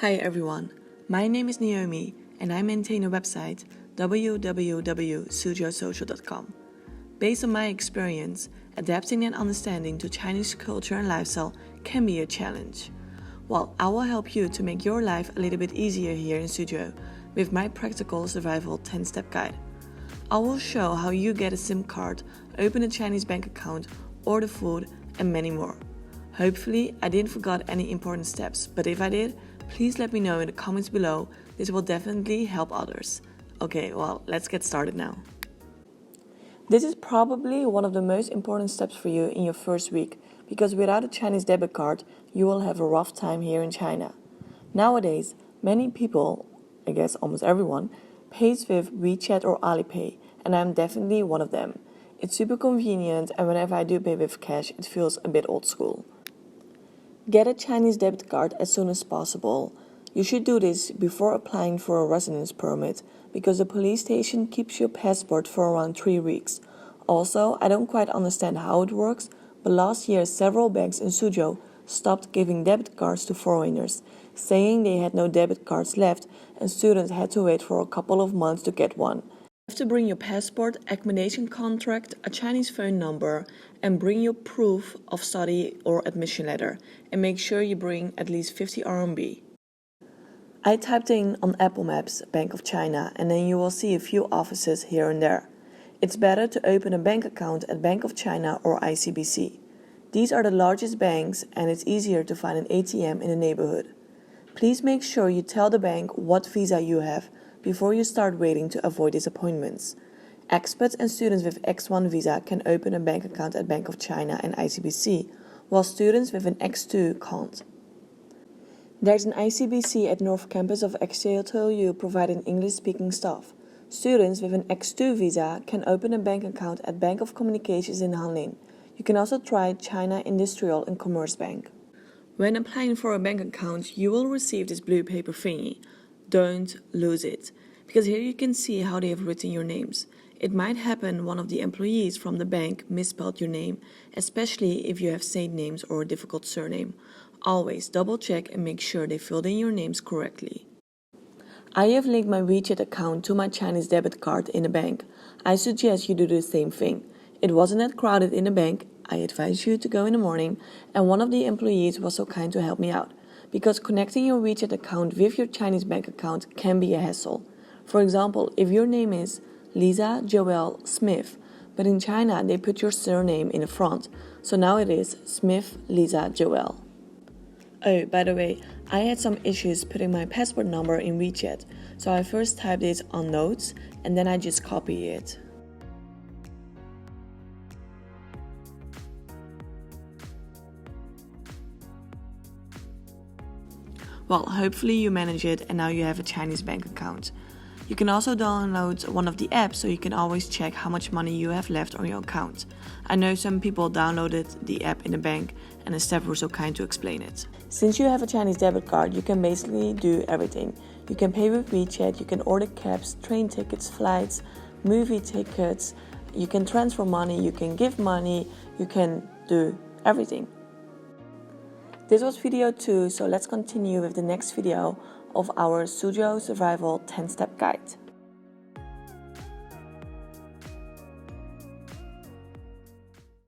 Hi everyone, my name is Naomi and I maintain a website www.suzhousocial.com. Based on my experience, adapting and understanding to Chinese culture and lifestyle can be a challenge. Well, I will help you to make your life a little bit easier here in Suzhou with my practical survival 10-step guide. I will show how you get a SIM card, open a Chinese bank account, order food, and many more. Hopefully, I didn't forget any important steps, but if I did, please let me know in the comments below. This will definitely help others. Okay, well, let's get started now. This is probably one of the most important steps for you in your first week, because without a Chinese debit card, you will have a rough time here in China. Nowadays, many people, I guess almost everyone, pays with Wechat or Alipay, and I'm definitely one of them. It's super convenient, and whenever I do pay with cash, it feels a bit old school. Get a Chinese debit card as soon as possible. You should do this before applying for a residence permit, because the police station keeps your passport for around 3 weeks. Also, I don't quite understand how it works, but last year several banks in Suzhou stopped giving debit cards to foreigners, saying they had no debit cards left and students had to wait for a couple of months to get one. You have to bring your passport, accommodation contract, a Chinese phone number, and bring your proof of study or admission letter, and make sure you bring at least 50 RMB. I typed in on Apple Maps Bank of China, and then you will see a few offices here and there. It's better to open a bank account at Bank of China or ICBC. These are the largest banks, and it's easier to find an ATM in the neighborhood. Please make sure you tell the bank what visa you have before you start waiting to avoid disappointments. Expats and students with X1 visa can open a bank account at Bank of China and ICBC, while students with an X2 can't. There's an ICBC at North Campus of XJTLU providing English-speaking staff. Students with an X2 visa can open a bank account at Bank of Communications in Hanlin. You can also try China Industrial and Commerce Bank. When applying for a bank account, you will receive this blue paper thingy. Don't lose it, because here you can see how they have written your names. It might happen one of the employees from the bank misspelled your name, especially if you have saint names or a difficult surname. Always double check and make sure they filled in your names correctly. I have linked my Wechat account to my Chinese debit card in the bank. I suggest you do the same thing. It wasn't that crowded in the bank. I advise you to go in the morning, and one of the employees was so kind to help me out, because connecting your Wechat account with your Chinese bank account can be a hassle. For example, if your name is Lisa Joelle Smith, but in China they put your surname in the front, so now it is Smith Lisa Joelle. Oh, by the way, I had some issues putting my passport number in Wechat, so I first typed it on notes and then I just copy it. Well, hopefully you manage it and now you have a Chinese bank account. You can also download one of the apps so you can always check how much money you have left on your account. I know some people downloaded the app in the bank and the staff were so kind to explain it. Since you have a Chinese debit card, you can basically do everything. You can pay with Wechat, you can order cabs, train tickets, flights, movie tickets, you can transfer money, you can give money, you can do everything. This was video 2, so let's continue with the next video of our Suzhou Survival 10-step guide.